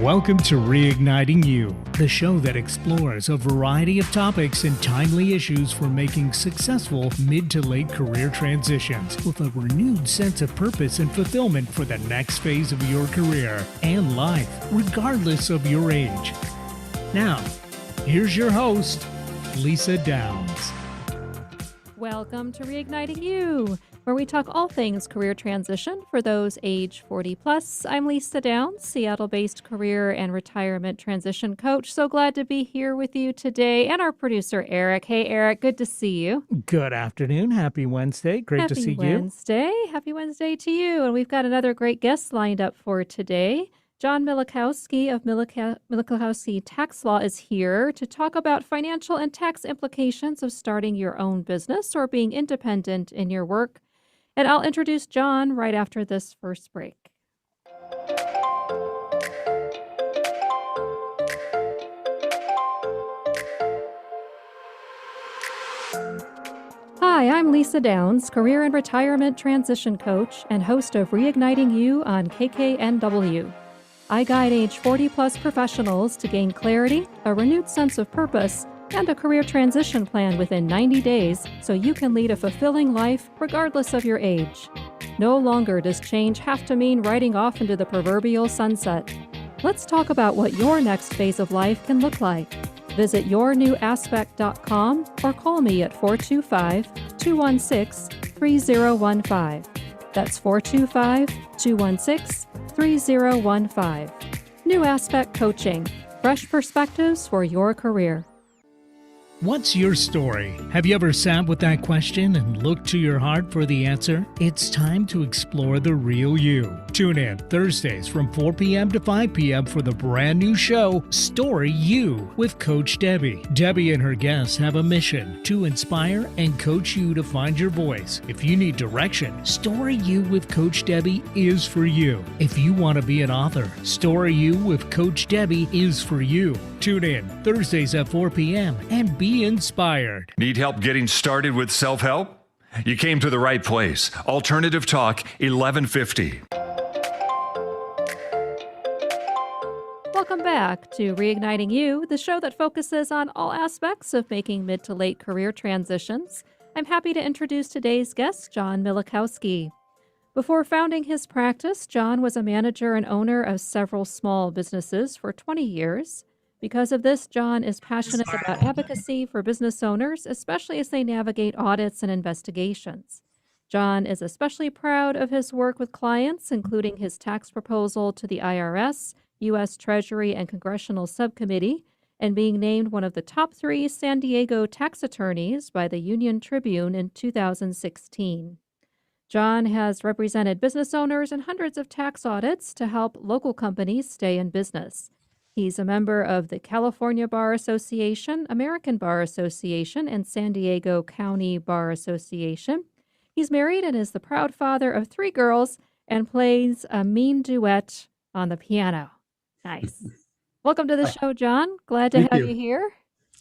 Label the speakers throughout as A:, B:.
A: Welcome to Reigniting You, the show that explores a variety of topics and timely issues for making successful mid to late career transitions with a renewed sense of purpose and fulfillment for the next phase of your career and life, regardless of your age. Now, here's your host, Lisa Downs.
B: Welcome to Reigniting You, where we talk all things career transition for those age 40 plus. I'm Lisa Downs, Seattle-based career and retirement transition coach. So glad to be here with you today, and our producer, Eric. Hey, Eric, good to see you.
A: Good afternoon. Happy Wednesday. Great to see you.
B: Happy Wednesday to you. And we've got another great guest lined up for today. John Milikowsky of Milikowsky Tax Law is here to talk about financial and tax implications of starting your own business or being independent in your work. And I'll introduce John right after this first break. Hi, I'm Lisa Downs, career and retirement transition coach and host of Reigniting You on KKNW. I guide age 40-plus professionals to gain clarity, a renewed sense of purpose, and a career transition plan within 90 days so you can lead a fulfilling life regardless of your age. No longer does change have to mean riding off into the proverbial sunset. Let's talk about what your next phase of life can look like. Visit yournewaspect.com or call me at 425-216-3015. That's 425-216-3015. New Aspect Coaching. Fresh perspectives for your career.
A: What's your story? Have you ever sat with that question and looked to your heart for the answer? It's time to explore the real you. Tune in Thursdays from 4 p.m. to 5 p.m. for the brand new show, Story You, with Coach Debbie. Debbie and her guests have a mission to inspire and coach you to find your voice. If you need direction, Story You with Coach Debbie is for you. If you want to be an author, Story You with Coach Debbie is for you. Tune in Thursdays at 4 p.m. and be inspired.
C: Need help getting started with self-help? You came to the right place. Alternative Talk 1150.
B: Welcome back to Reigniting You, the show that focuses on all aspects of making mid to late career transitions. I'm happy to introduce today's guest, John Milikowsky. Before founding his practice, John was a manager and owner of several small businesses for 20 years. Because of this, John is passionate about advocacy for business owners, especially as they navigate audits and investigations. John is especially proud of his work with clients, including his tax proposal to the IRS, U.S. Treasury, and Congressional Subcommittee, and being named one of the top 3 San Diego tax attorneys by the Union Tribune in 2016. John has represented business owners in hundreds of tax audits to help local companies stay in business. He's a member of the California Bar Association, American Bar Association, and San Diego County Bar Association. He's married and is the proud father of 3 girls and plays a mean duet on the piano. Nice. Welcome to the show, John. Glad to have you here.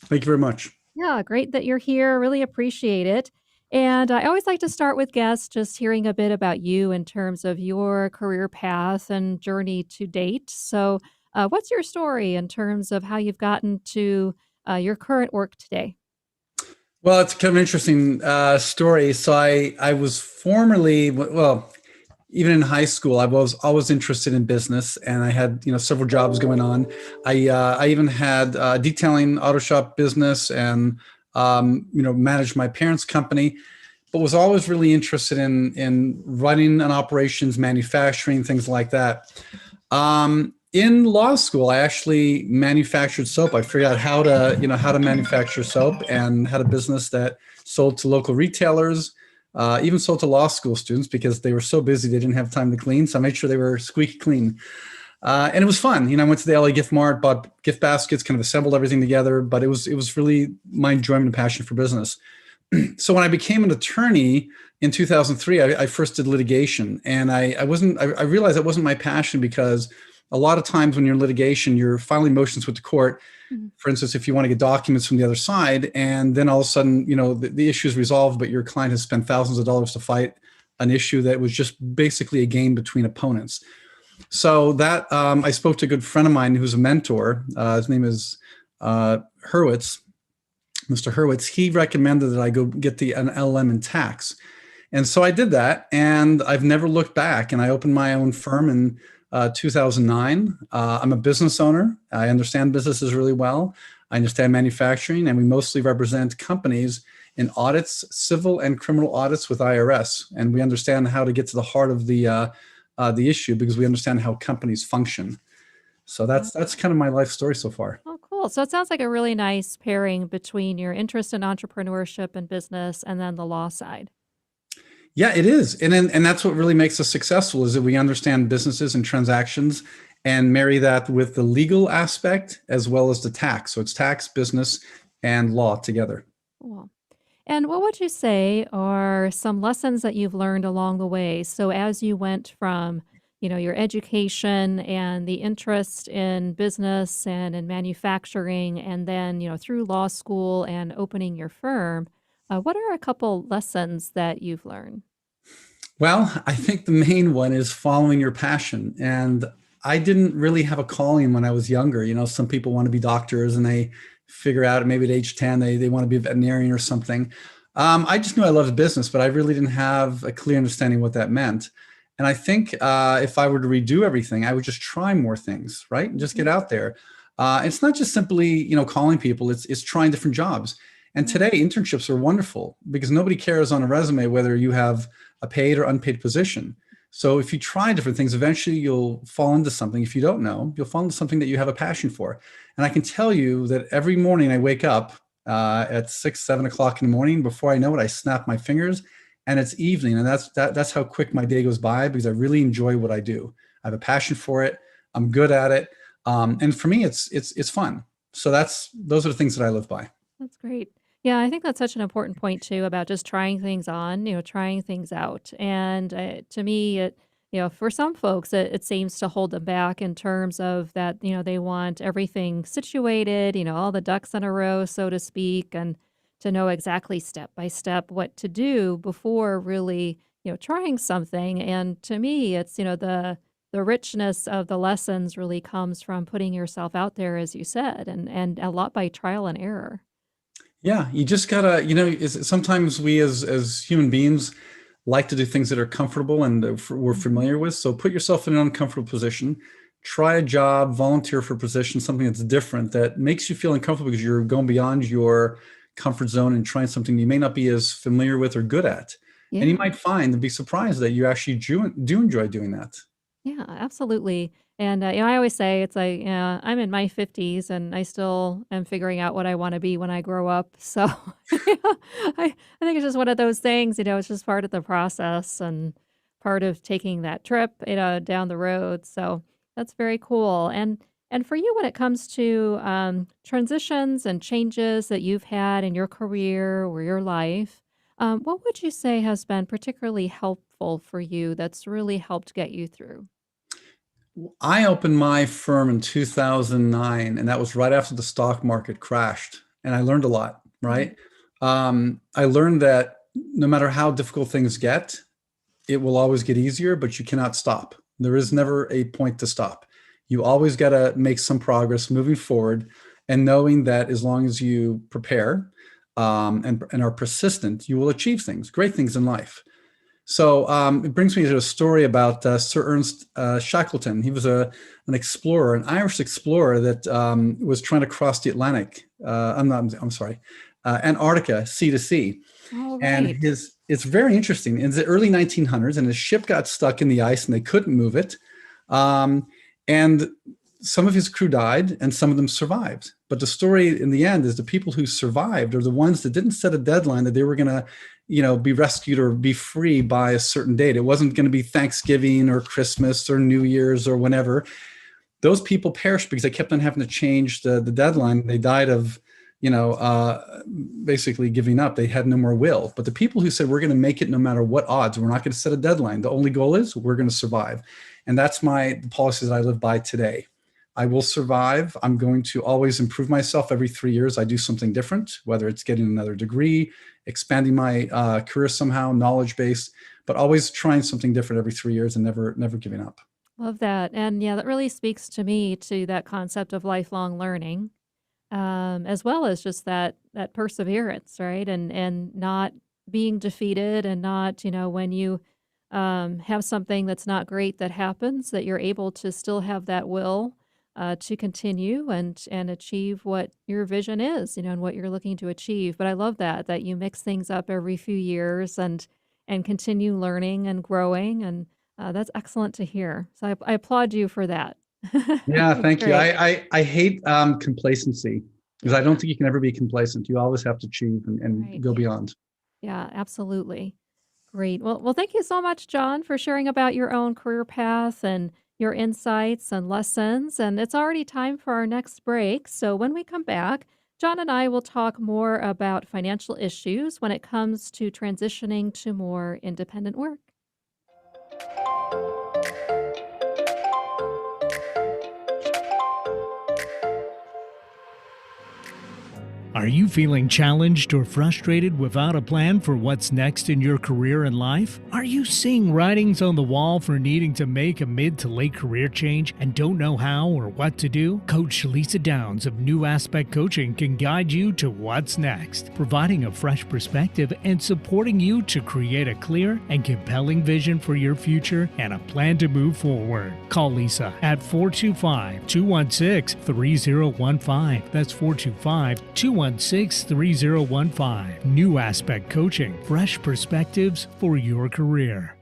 D: Thank you very much.
B: Yeah, great that you're here. Really appreciate it. And I always like to start with guests just hearing a bit about you in terms of your career path and journey to date. So what's your story in terms of how you've gotten to your current work today?
D: Well, it's kind of an interesting story. So I was formerly, even in high school, I was always interested in business, and I had several jobs going on. I even had a detailing auto shop business and managed my parents' company, but was always really interested in running an operations, manufacturing, things like that. In law school, I actually manufactured soap. I figured out how to manufacture soap, and had a business that sold to local retailers, even sold to law school students because they were so busy they didn't have time to clean. So I made sure they were squeaky clean. And it was fun. I went to the LA Gift Mart, bought gift baskets, kind of assembled everything together. But it was really my enjoyment and passion for business. So when I became an attorney in 2003, I first did litigation, and I realized that wasn't my passion because a lot of times when you're in litigation, you're filing motions with the court. Mm-hmm. For instance, if you want to get documents from the other side, and then all of a sudden, the issue is resolved, but your client has spent thousands of dollars to fight an issue that was just basically a game between opponents. So that I spoke to a good friend of mine who's a mentor. His name is Hurwitz, Mr. Hurwitz. He recommended that I go get an LLM in tax. And so I did that, and I've never looked back. And I opened my own firm in 2009. I'm a business owner. I understand businesses really well. I understand manufacturing, and we mostly represent companies in audits, civil and criminal audits with IRS. And we understand how to get to the heart of the issue because we understand how companies function. So that's kind of my life story so far.
B: Oh, cool. So it sounds like a really nice pairing between your interest in entrepreneurship and business and then the law side.
D: Yeah, it is. And that's what really makes us successful is that we understand businesses and transactions and marry that with the legal aspect as well as the tax. So it's tax, business, and law together.
B: Cool. And what would you say are some lessons that you've learned along the way? So as you went from, your education and the interest in business and in manufacturing, and then, through law school and opening your firm, what are a couple lessons that you've learned?
D: Well, I think the main one is following your passion. And I didn't really have a calling when I was younger. Some people want to be doctors and they figure out maybe at age 10, they want to be a veterinarian or something. I just knew I loved business, but I really didn't have a clear understanding what that meant. And I think if I were to redo everything, I would just try more things, right? And just get out there. It's not just simply, calling people, it's trying different jobs. And today internships are wonderful because nobody cares on a resume whether you have a paid or unpaid position. So if you try different things, eventually you'll fall into something. If you don't know, you'll fall into something that you have a passion for. And I can tell you that every morning I wake up at 6, 7 o'clock in the morning. Before I know it, I snap my fingers and it's evening. And that's how quick my day goes by because I really enjoy what I do. I have a passion for it. I'm good at it. And for me, it's fun. So those are the things that I live by.
B: That's great. Yeah, I think that's such an important point too about just trying things on, trying things out. And to me, for some folks, it seems to hold them back in terms of that, they want everything situated, all the ducks in a row, so to speak, and to know exactly step by step what to do before really, trying something. And to me, it's, the richness of the lessons really comes from putting yourself out there, as you said, and a lot by trial and error.
D: Yeah, you just gotta, sometimes we as human beings like to do things that are comfortable and that we're familiar with. So put yourself in an uncomfortable position, try a job, volunteer for a position, something that's different that makes you feel uncomfortable because you're going beyond your comfort zone and trying something you may not be as familiar with or good at. And you
B: Yeah.
D: might find and be surprised that you actually do enjoy doing that.
B: Yeah, absolutely. And I always say it's like, I'm in my 50s and I still am figuring out what I want to be when I grow up. So I think it's just one of those things, it's just part of the process and part of taking that trip, down the road. So that's very cool. And for you, when it comes to transitions and changes that you've had in your career or your life, what would you say has been particularly helpful for you that's really helped get you through?
D: I opened my firm in 2009, and that was right after the stock market crashed. And I learned a lot, right? I learned that no matter how difficult things get, it will always get easier, but you cannot stop. There is never a point to stop. You always got to make some progress moving forward and knowing that as long as you prepare and are persistent, you will achieve things, great things in life. So it brings me to a story about Sir Ernest Shackleton. He was an explorer, an Irish explorer that was trying to cross the Atlantic. I'm sorry, Antarctica, sea to sea.
B: All
D: And
B: right.
D: it's very interesting. In the early 1900s, and his ship got stuck in the ice, and they couldn't move it. And some of his crew died, and some of them survived. But the story in the end is the people who survived are the ones that didn't set a deadline that they were going to be rescued or be free by a certain date. It wasn't going to be Thanksgiving or Christmas or New Year's or whenever. Those people perished because they kept on having to change the deadline. They died of, basically giving up. They had no more will. But the people who said, we're going to make it no matter what odds, we're not going to set a deadline. The only goal is we're going to survive. And that's the policy that I live by today. I will survive. I'm going to always improve myself. Every 3 years, I do something different, whether it's getting another degree, expanding my career somehow, knowledge based, but always trying something different every 3 years and never giving up.
B: Love that. And yeah, that really speaks to me to that concept of lifelong learning, as well as just that perseverance, right? And not being defeated, and not, when you have something that's not great that happens, that you're able to still have that will to continue and achieve what your vision is, and what you're looking to achieve. But I love that you mix things up every few years and continue learning and growing, and that's excellent to hear. So I applaud you for that.
D: Yeah,
B: That's
D: thank you.
B: great.
D: I hate complacency because I don't think you can ever be complacent. You always have to achieve and
B: Right.
D: go beyond.
B: Yeah, absolutely. Great. Well, thank you so much, John, for sharing about your own career path and your insights and lessons. And it's already time for our next break. So when we come back, John and I will talk more about financial issues when it comes to transitioning to more independent work.
A: Are you feeling challenged or frustrated without a plan for what's next in your career and life? Are you seeing writings on the wall for needing to make a mid to late career change and don't know how or what to do? Coach Lisa Downs of New Aspect Coaching can guide you to what's next, providing a fresh perspective and supporting you to create a clear and compelling vision for your future and a plan to move forward. Call Lisa at 425-216-3015. That's 425-216-3015. New Aspect Coaching, fresh perspectives for your career.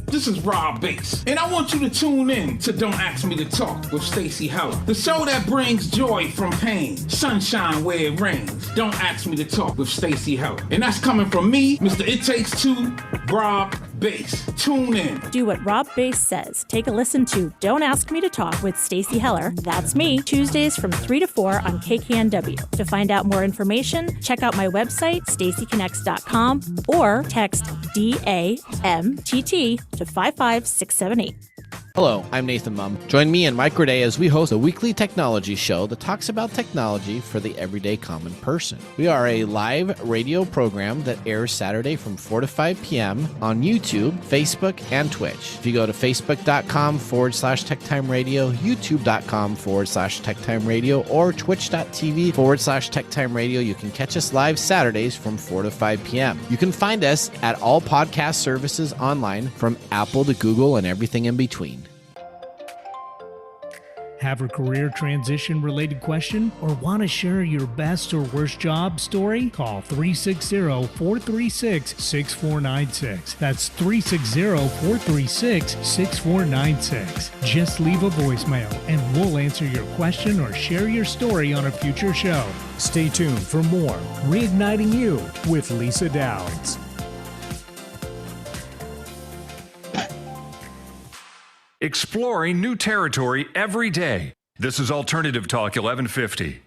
E: This is Rob Bass, and I want you to tune in to Don't Ask Me to Talk with Stacey Heller, the show that brings joy from pain, sunshine where it rains. Don't Ask Me to Talk with Stacey Heller. And that's coming from me, Mr. It Takes Two, Rob Bass. Tune in.
F: Do what Rob Bass says. Take a listen to Don't Ask Me to Talk with Stacey Heller. That's me, Tuesdays from 3 to 4 on KKNW. To find out more information, check out my website, staceyconnects.com, or text DAMTT to 55678.
G: Hello, I'm Nathan Mum. Join me and Mike Roday as we host a weekly technology show that talks about technology for the everyday common person. We are a live radio program that airs Saturday from 4 to 5 p.m. on YouTube, Facebook, and Twitch. If you go to facebook.com/TechTime Radio, youtube.com/TechTime Radio, or twitch.tv/TechTime Radio, you can catch us live Saturdays from 4 to 5 p.m. You can find us at all podcast services online from Apple to Google and everything in between.
A: Have a career transition related question or want to share your best or worst job story? Call 360-436-6496. That's 360-436-6496. Just leave a voicemail and we'll answer your question or share your story on a future show. Stay tuned for more Reigniting You with Lisa Downs.
C: Exploring new territory every day. This is Alternative Talk 1150.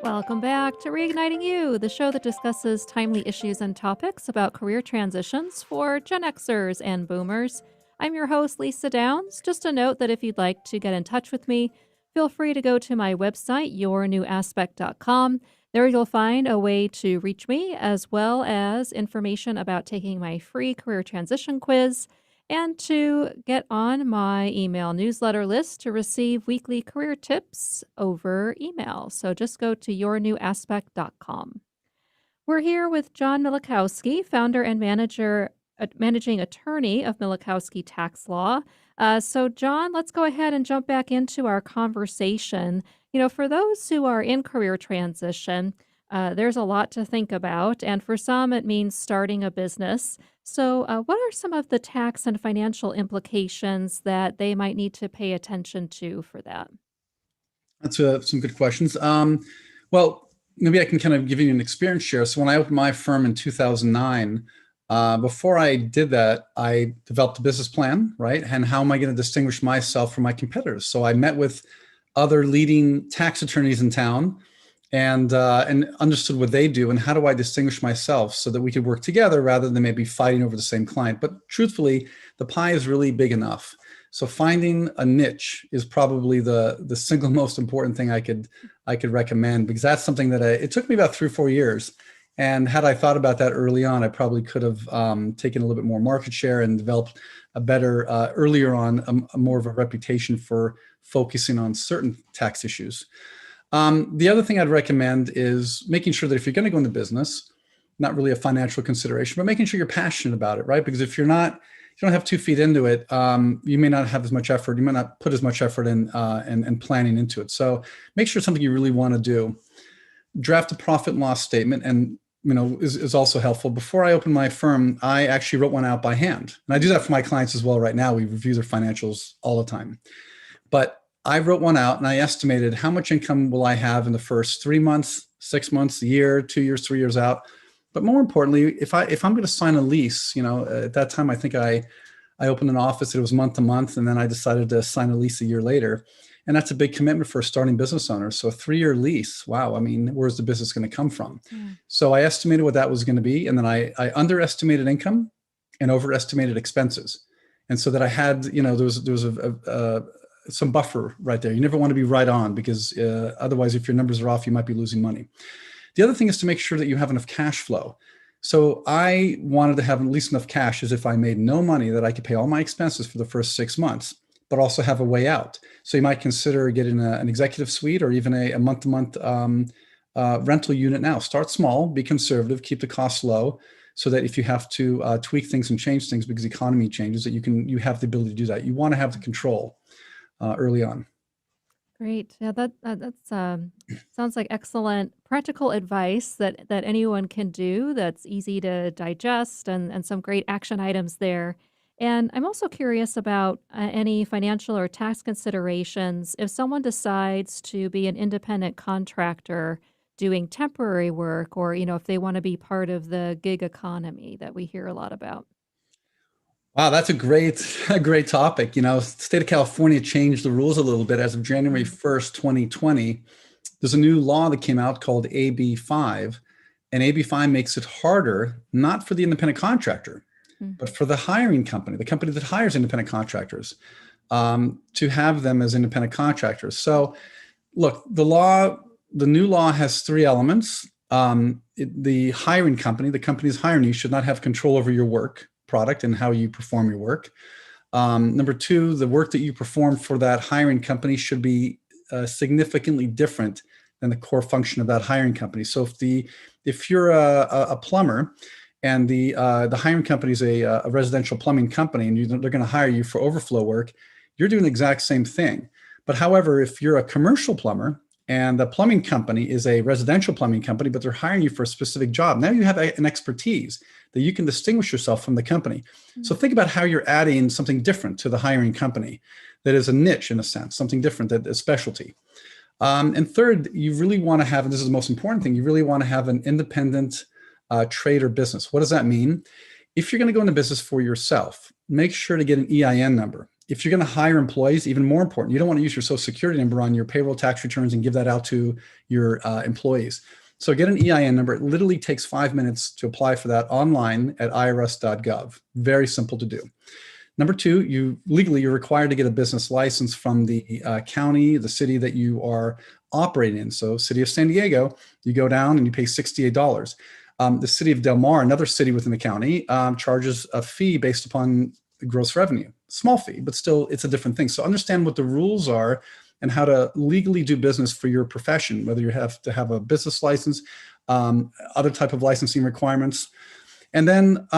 B: Welcome back to Reigniting You, the show that discusses timely issues and topics about career transitions for Gen Xers and Boomers. I'm your host, Lisa Downs. Just a note that if you'd like to get in touch with me, feel free to go to my website, yournewaspect.com. There you'll find a way to reach me, as well as information about taking my free career transition quiz, and to get on my email newsletter list to receive weekly career tips over email. So just go to yournewaspect.com. We're here with John Milikowsky, founder and managing attorney of Milikowsky Tax Law. So John, let's go ahead and jump back into our conversation. For those who are in career transition, there's a lot to think about, and for some, it means starting a business. So what are some of the tax and financial implications that they might need to pay attention to for that?
D: That's some good questions. Well, maybe I can kind of give you an experience share. So when I opened my firm in 2009, before I did that, I developed a business plan, right? And how am I going to distinguish myself from my competitors? So I met with other leading tax attorneys in town and understood what they do and how do I distinguish myself so that we could work together rather than maybe fighting over the same client. But truthfully, the pie is really big enough. So finding a niche is probably the single most important thing I could recommend, because that's something that it took me about 3 or 4 years. And had I thought about that early on, I probably could have taken a little bit more market share and developed a better, earlier on, a more of a reputation for focusing on certain tax issues. The other thing I'd recommend is making sure that if you're going to go into business, not really a financial consideration, but making sure you're passionate about it, right? Because if you're not, you don't have 2 feet into it, you may not have as much effort. You might not put as much effort in and planning into it. So make sure it's something you really want to do. Draft a profit and loss statement, and is also helpful. Before I opened my firm, I actually wrote one out by hand, and I do that for my clients as well. Right now, we review their financials all the time. But I wrote one out and I estimated how much income will I have in the first 3 months, 6 months, a year, 2 years, 3 years out. But more importantly, if I'm going to sign a lease, at that time, I think I opened an office. It was month to month, and then I decided to sign a lease a year later. And that's a big commitment for a starting business owner. So a 3-year lease, wow. I mean, where's the business going to come from?
B: Yeah.
D: So I estimated what that was going to be. And then I underestimated income and overestimated expenses. And so that I had, there was some buffer right there. You never want to be right on, because otherwise, if your numbers are off, you might be losing money. The other thing is to make sure that you have enough cash flow. So I wanted to have at least enough cash as if I made no money, that I could pay all my expenses for the first 6 months, but also have a way out. So you might consider getting an executive suite, or even a month-to-month rental unit now. Start small, be conservative, keep the costs low, so that if you have to tweak things and change things because the economy changes, that you have the ability to do that. You want to have the control early on.
B: Great. Yeah, that's sounds like excellent practical advice that anyone can do. That's easy to digest, and some great action items there. And I'm also curious about any financial or tax considerations if someone decides to be an independent contractor doing temporary work, or if they want to be part of the gig economy that we hear a lot about.
D: Wow, that's a great topic. The state of California changed the rules a little bit as of January 1st, 2020. There's a new law that came out called AB5, and AB5 makes it harder, not for the independent contractor, but for the hiring company, the company that hires independent contractors, to have them as independent contractors. So look, the new law has 3 elements. The hiring company, the company's hiring you, should not have control over your work product and how you perform your work. Number 2, the work that you perform for that hiring company should be significantly different than the core function of that hiring company. So if you're a plumber, and the hiring company is a residential plumbing company, and they're going to hire you for overflow work, you're doing the exact same thing. But however, if you're a commercial plumber and the plumbing company is a residential plumbing company, but they're hiring you for a specific job, now you have an expertise that you can distinguish yourself from the company. So think about how you're adding something different to the hiring company that is a niche, in a sense, something different, that is specialty. And third, you really want to have, and this is the most important thing, you really want to have an independent trade or business. What does that mean? If you're going to go into business for yourself, make sure to get an EIN number. If you're going to hire employees, even more important, you don't want to use your social security number on your payroll tax returns and give that out to your employees. So get an EIN number. It literally takes 5 minutes to apply for that online at irs.gov. Very simple to do. Number 2, you're required to get a business license from the county, the city that you are operating in. So City of San Diego, you go down and you pay $68. The city of Del Mar, another city within the county, charges a fee based upon gross revenue. Small fee, but still it's a different thing. So understand what the rules are and how to legally do business for your profession, whether you have to have a business license, other type of licensing requirements. And then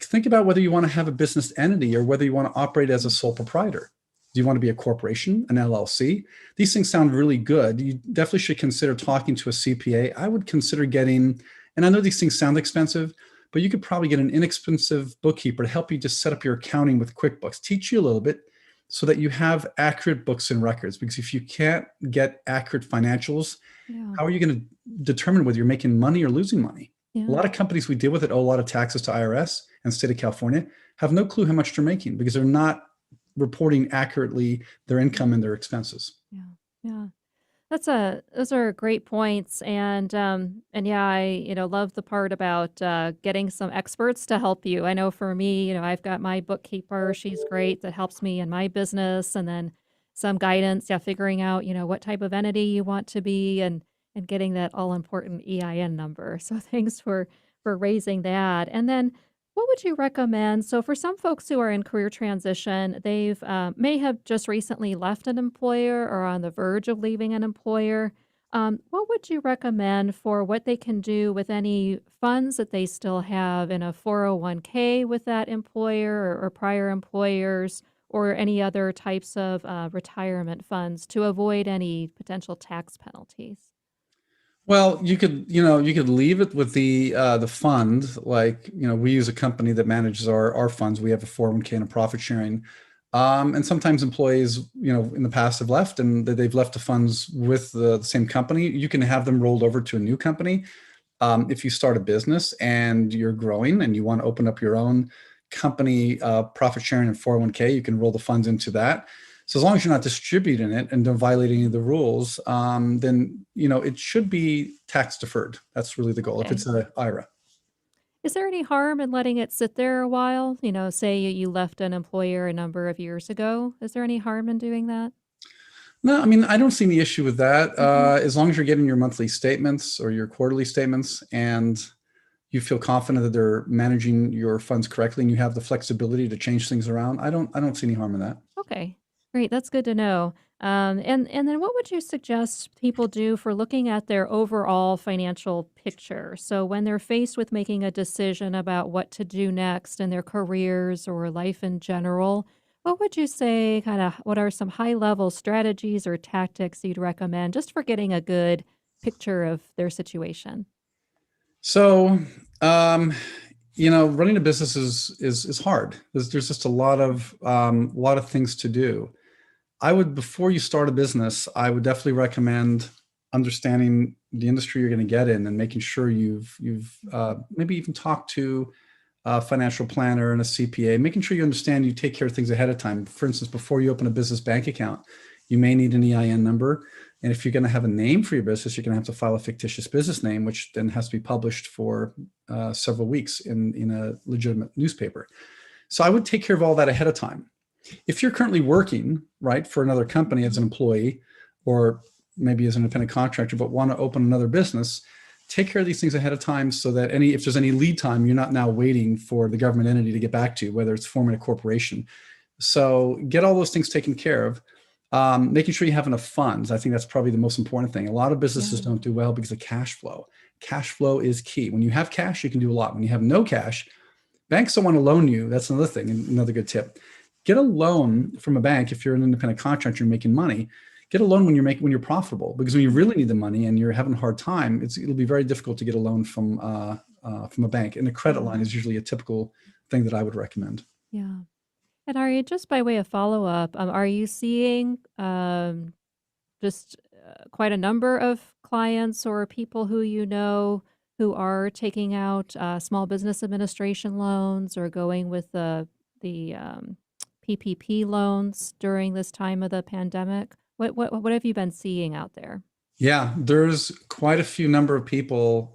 D: think about whether you want to have a business entity or whether you want to operate as a sole proprietor. Do you want to be a corporation, an LLC? These things sound really good. You definitely should consider talking to a CPA. I would consider getting, and I know these things sound expensive, but you could probably get an inexpensive bookkeeper to help you just set up your accounting with QuickBooks, teach you a little bit so that you have accurate books and records. Because if you can't get accurate financials, how are you going to determine whether you're making money or losing money? A lot of companies we deal with that owe a lot of taxes to IRS and state of California have no clue how much they're making because they're not reporting accurately their income and their expenses.
B: Yeah. Those are great points, and yeah, I love the part about getting some experts to help you. I know for me, I've got my bookkeeper; she's great, that helps me in my business, and then some guidance, figuring out what type of entity you want to be, and and getting that all important EIN number. So thanks for raising that. And then what would you recommend? So for some folks who are in career transition, they've may have just recently left an employer or on the verge of leaving an employer. What would you recommend for what they can do with any funds that they still have in a 401k with that employer or prior employers, or any other types of retirement funds to avoid any potential tax penalties?
D: Well, you could leave it with the fund. Like, we use a company that manages our funds. We have a 401k and a profit sharing. And sometimes employees, in the past have left and they've left the funds with the same company. You can have them rolled over to a new company. If you start a business and you're growing and you want to open up your own company, profit sharing and 401k, you can roll the funds into that. So as long as you're not distributing it and don't violate any of the rules, then it should be tax deferred. That's really the goal. If
B: Okay.
D: it's an IRA.
B: Is there any harm in letting it sit there a while? Say you left an employer a number of years ago. Is there any harm in doing that?
D: No, I mean, I don't see any issue with that.
B: Hmm.
D: As long as you're getting your monthly statements or your quarterly statements and you feel confident that they're managing your funds correctly and you have the flexibility to change things around, I don't see any harm in that.
B: Okay, great. That's good to know. And then what would you suggest people do for looking at their overall financial picture? So when they're faced with making a decision about what to do next in their careers or life in general, what would you say kind of what are some high level strategies or tactics you'd recommend just for getting a good picture of their situation?
D: So, um, running a business is hard. There's just a lot of things to do. I would, before you start a business, I would definitely recommend understanding the industry you're going to get in and making sure you've maybe even talked to a financial planner and a CPA, making sure you understand you take care of things ahead of time. For instance, before you open a business bank account, you may need an EIN number. And if you're going to have a name for your business, you're going to have to file a fictitious business name, which then has to be published for several weeks in a legitimate newspaper. So I would take care of all that ahead of time. If you're currently working, right, for another company as an employee, or maybe as an independent contractor, but want to open another business, take care of these things ahead of time so that if there's any lead time, you're not now waiting for the government entity to get back to you, whether it's forming a corporation. So get all those things taken care of. Making sure you have enough funds. I think that's probably the most important thing. A lot of businesses
B: Yeah.
D: don't do well because of cash flow. Cash flow is key. When you have cash, you can do a lot. When you have no cash, banks don't want to loan you. That's another thing, another good tip. Get a loan from a bank if you're an independent contractor, you're making money. Get a loan when you're profitable, because when you really need the money and you're having a hard time, it'll be very difficult to get a loan from a bank. And a credit line is usually a typical thing that I would recommend.
B: Yeah. And are you, just by way of follow up, are you seeing just quite a number of clients or people who who are taking out small business administration loans or going with the PPP loans during this time of the pandemic? What have you been seeing out there?
D: Yeah, there's quite a few number of people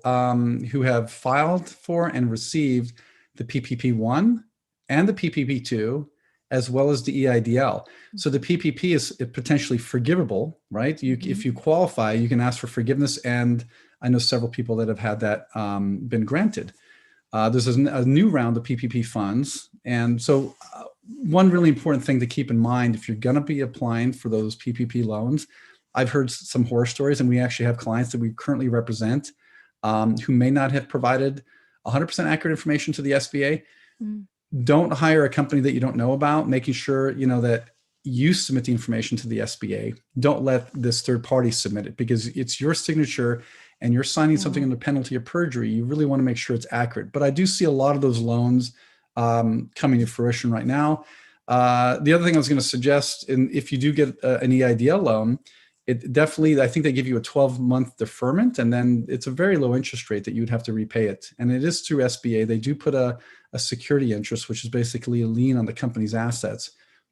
D: who have filed for and received the PPP-1 and the PPP-2, as well as the EIDL. So the PPP is potentially forgivable, right? If you qualify, you can ask for forgiveness. And I know several people that have had that been granted. There's a new round of PPP funds. And so one really important thing to keep in mind, if you're going to be applying for those PPP loans, I've heard some horror stories, and we actually have clients that we currently represent who may not have provided 100% accurate information to the SBA.
B: Mm.
D: Don't hire a company that you don't know about, making sure that you submit the information to the SBA. Don't let this third party submit it, because it's your signature and you're signing something under penalty of perjury. You really want to make sure it's accurate. But I do see a lot of those loans coming to fruition right now. The other thing I was going to suggest, and if you do get an EIDL loan, it definitely, I think they give you a 12-month deferment, and then it's a very low interest rate that you would have to repay it. And it is through SBA. They do put a security interest, which is basically a lien on the company's assets.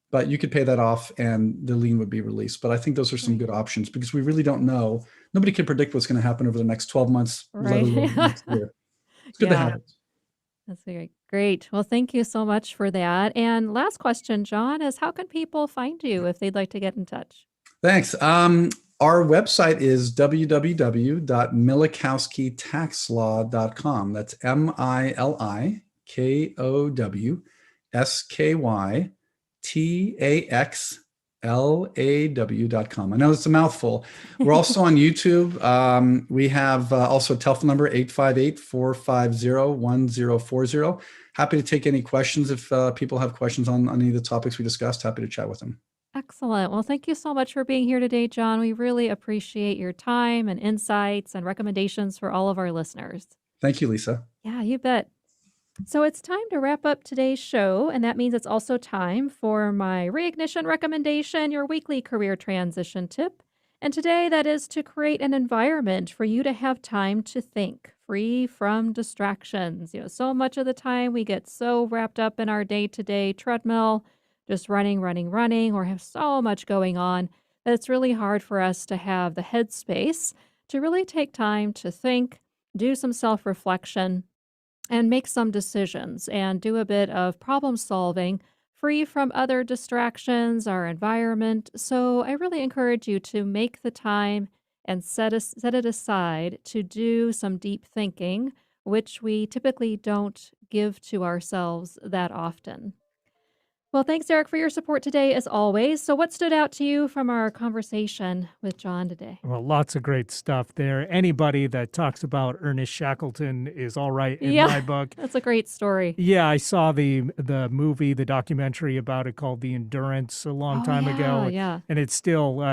D: But you could pay that off and the lien would be released. But I think those are some
B: Right.
D: good options, because we really don't know. Nobody can predict what's going to happen over the next 12 months, let
B: Right.
D: alone next year. It's good to
B: Yeah.
D: have it.
B: That's great. Great. Well, thank you so much for that. And last question, John, is how can people find you if they'd like to get in touch?
D: Thanks. Our website is www.milikowskytaxlaw.com. That's milikowskytaxlaw.com. I know it's a mouthful. We're also on YouTube. We have also a telephone number, 858-450-1040. Happy to take any questions if people have questions on any of the topics we discussed. Happy to chat with them.
B: Excellent. Well, thank you so much for being here today, John. We really appreciate your time and insights and recommendations for all of our listeners.
D: Thank you, Lisa.
B: Yeah, you bet. So it's time to wrap up today's show, and that means it's also time for my reignition recommendation, your weekly career transition tip. And today that is to create an environment for you to have time to think, free from distractions. So much of the time we get so wrapped up in our day-to-day treadmill, just running, or have so much going on that it's really hard for us to have the headspace to really take time to think, do some self-reflection, and make some decisions and do a bit of problem solving free from other distractions, our environment. So I really encourage you to make the time and set it aside to do some deep thinking, which we typically don't give to ourselves that often. Well, thanks, Eric, for your support today, as always. So, what stood out to you from our conversation with John today?
A: Well, lots of great stuff there. Anybody that talks about Ernest Shackleton is all right in
B: Yeah,
A: my book.
B: that's a great story.
A: Yeah, I saw the movie, the documentary about it called The Endurance a long time ago,
B: Yeah.
A: and it still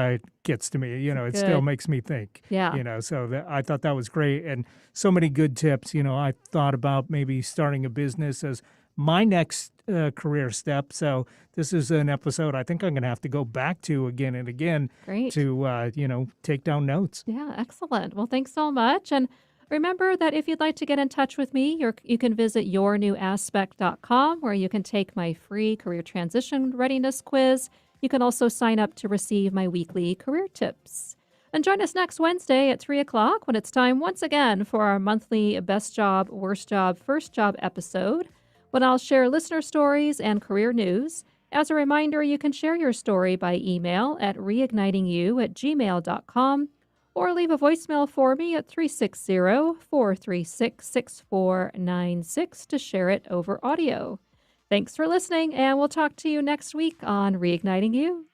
A: gets to me. It still
B: Good.
A: makes me think.
B: Yeah.
A: So I thought that was great, and so many good tips. I thought about maybe starting a business as my next career step. So this is an episode I think I'm going to have to go back to again and again
B: Great.
A: to take down notes.
B: Yeah, excellent. Well, thanks so much. And remember that if you'd like to get in touch with me, you can visit yournewaspect.com, where you can take my free career transition readiness quiz. You can also sign up to receive my weekly career tips. And join us next Wednesday at 3 o'clock when it's time once again for our monthly Best Job, Worst Job, First Job episode, when I'll share listener stories and career news. As a reminder, you can share your story by email at reignitingyou@gmail.com or leave a voicemail for me at 360-436-6496 to share it over audio. Thanks for listening, and we'll talk to you next week on Reigniting You.